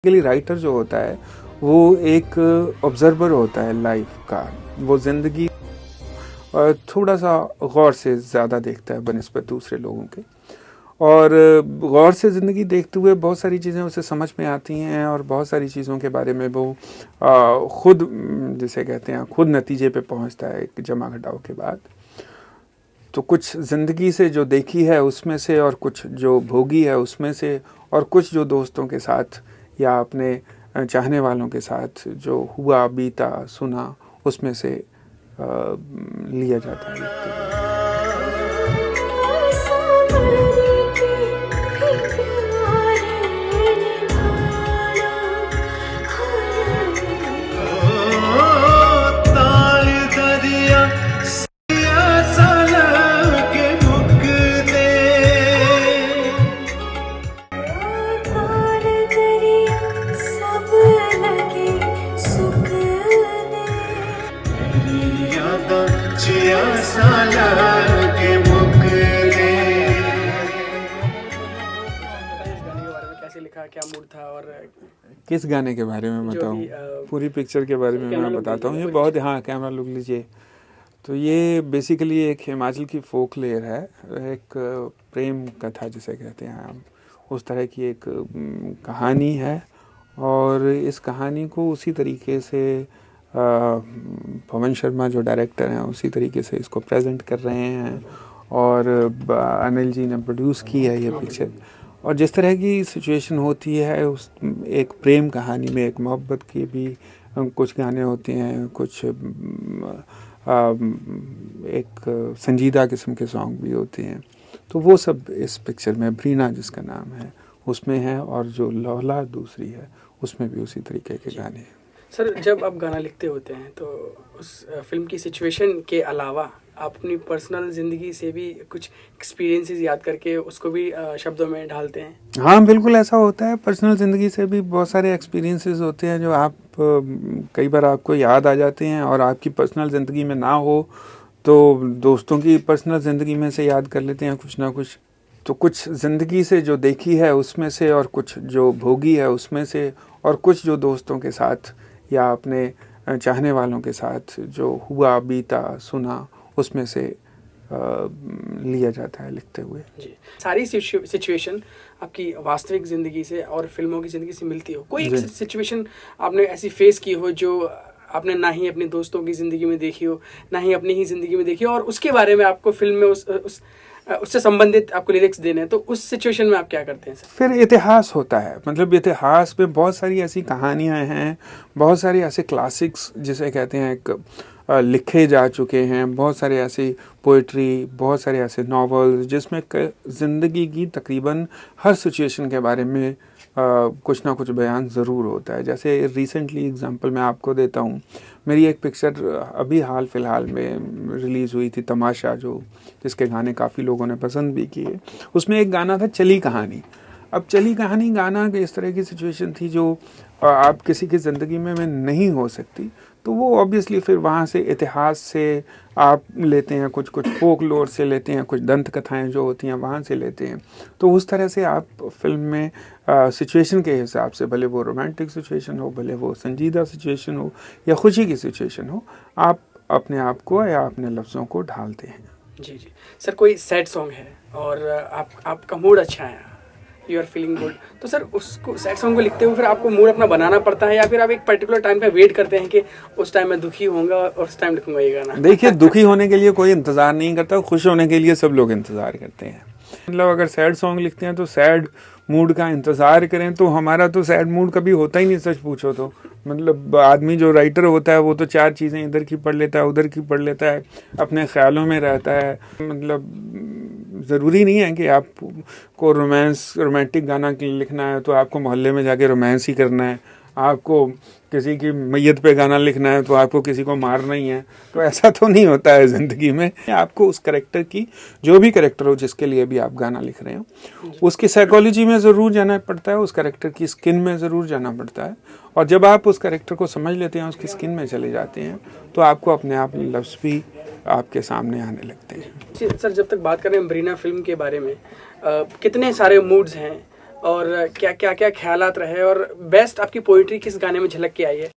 Basically writer जो होता है वो एक ऑब्जर्वर होता है लाइफ का। वो ज़िंदगी थोड़ा सा गौर से ज़्यादा देखता है बनिस्बत दूसरे लोगों के, और गौर से ज़िंदगी देखते हुए बहुत सारी चीज़ें उसे समझ में आती हैं और बहुत सारी चीज़ों के बारे में वो खुद, जिसे कहते हैं, खुद नतीजे पे पहुंचता है एक जमा घटाव के बाद। तो कुछ ज़िंदगी से जो देखी है उसमें से, और कुछ जो भोगी है उसमें से, और कुछ जो दोस्तों के साथ या अपने चाहने वालों के साथ जो हुआ, बीता, सुना, उसमें से लिया जाता है। लिखा, क्या मूड था और किस गाने के बारे में बताऊं? पूरी पिक्चर के बारे में मैं बताता हूँ। ये बहुत, हाँ, कैमरा लुक लीजिए। तो ये बेसिकली एक हिमाचल की फोक लेयर है, एक प्रेम कथा जिसे कहते हैं हम, उस तरह की एक कहानी है। और इस कहानी को उसी तरीके से पवन शर्मा जो डायरेक्टर हैं उसी तरीके से इसको प्रेजेंट कर रहे हैं, और अनिल जी ने प्रोड्यूस की है ये पिक्चर। और जिस तरह की सिचुएशन होती है उस एक प्रेम कहानी में, एक मोहब्बत की भी कुछ गाने होते हैं, कुछ एक संजीदा किस्म के सॉन्ग भी होते हैं। तो वो सब इस पिक्चर में, ब्रीना जिसका नाम है, उसमें है, और जो लौला दूसरी है उसमें भी उसी तरीके के गाने हैं। सर, जब आप गाना लिखते होते हैं तो उस फिल्म की सिचुएशन के अलावा आप अपनी पर्सनल ज़िंदगी से भी कुछ एक्सपीरियंसेस याद करके उसको भी शब्दों में ढालते हैं? हाँ, बिल्कुल ऐसा होता है। पर्सनल ज़िंदगी से भी बहुत सारे एक्सपीरियंसेस होते हैं जो आप कई बार आपको याद आ जाते हैं, और आपकी पर्सनल ज़िंदगी में ना हो तो दोस्तों की पर्सनल ज़िंदगी में से याद कर लेते हैं कुछ ना कुछ। तो कुछ ज़िंदगी से जो देखी है उसमें से, और कुछ जो भोगी है उसमें से, और कुछ जो दोस्तों के साथ या अपने चाहने वालों के साथ जो हुआ, बीता, सुना, उसमें से लिया जाता है लिखते हुए। जी, सारी सिचुएशन आपकी वास्तविक ज़िंदगी से और फिल्मों की ज़िंदगी से मिलती हो? कोई एक सिचुएशन आपने ऐसी फेस की हो जो आपने ना ही अपने दोस्तों की ज़िंदगी में देखी हो, ना ही अपनी ही ज़िंदगी में देखी हो, और उसके बारे में आपको फिल्म में उससे संबंधित आपको लिरिक्स देने हैं, तो उस सिचुएशन में आप क्या करते हैं सर? फिर इतिहास होता है, मतलब इतिहास में बहुत सारी ऐसी कहानियां हैं, बहुत सारे ऐसे क्लासिक्स जिसे कहते हैं एक लिखे जा चुके हैं, बहुत सारे ऐसी पोइट्री, बहुत सारे ऐसे नॉवेल्स जिसमें ज़िंदगी की तकरीबन हर सिचुएशन के बारे में कुछ ना कुछ बयान ज़रूर होता है। जैसे रिसेंटली एग्जांपल मैं आपको देता हूँ, मेरी एक पिक्चर अभी हाल फिलहाल में रिलीज़ हुई थी, तमाशा, जो जिसके गाने काफ़ी लोगों ने पसंद भी किए। उसमें एक गाना था चली कहानी। अब चली कहानी गाना इस तरह की सिचुएशन थी जो आप किसी की ज़िंदगी में नहीं हो सकती, तो वो ऑब्वियसली फिर वहाँ से इतिहास से आप लेते हैं, कुछ कुछ फोक लोर से लेते हैं, कुछ दंत कथाएँ जो होती हैं वहाँ से लेते हैं। तो उस तरह से आप फिल्म में सिचुएशन के हिसाब से, भले वो रोमांटिक सिचुएशन हो, भले वो संजीदा सिचुएशन हो या खुशी की सिचुएशन हो, आप अपने आप को या अपने लफ्ज़ों को ढालते हैं। जी जी। सर, कोई सैड सॉन्ग है और आपका मूड अच्छा है, यू आर फीलिंग गुड, तो सर उसको, सैड सॉन्ग को लिखते हुए फिर आपको मूड अपना बनाना पड़ता है, या फिर आप एक पर्टिकुलर टाइम पे वेट करते हैं कि उस टाइम मैं दुखी होऊंगा और उस टाइम लिखूंगा ये गाना? देखिए, दुखी होने के लिए कोई इंतज़ार नहीं करता, खुश होने के लिए सब लोग इंतज़ार करते हैं। मतलब अगर सैड सॉन्ग लिखते हैं तो सैड मूड का इंतज़ार करें, तो हमारा तो सैड मूड कभी होता ही नहीं, सच पूछो तो। मतलब आदमी जो राइटर होता है वो तो चार चीज़ें इधर की पढ़ लेता है, उधर की पढ़ लेता है, अपने ख्यालों में रहता है। मतलब ज़रूरी नहीं है कि आपको रोमांटिक गाना लिखना है तो आपको मोहल्ले में जाके रोमांस ही करना है, आपको किसी की मैयत पे गाना लिखना है तो आपको किसी को मारना ही है। तो ऐसा तो नहीं होता है ज़िंदगी में। आपको उस कैरेक्टर की, जो भी कैरेक्टर हो जिसके लिए भी आप गाना लिख रहे हो, उसकी साइकोलॉजी में ज़रूर जाना पड़ता है, उस कैरेक्टर की स्किन में ज़रूर जाना पड़ता है। और जब आप उस कैरेक्टर को समझ लेते हैं, उसकी स्किन में चले जाते हैं, तो आपको अपने आप लफ्ज़ भी आपके सामने आने लगते हैं। सर, जब तक बात करें ब्रीना फिल्म के बारे में, कितने सारे मूड्स हैं और क्या क्या क्या ख्यालात रहे, और बेस्ट आपकी पोइट्री किस गाने में झलक के आई है?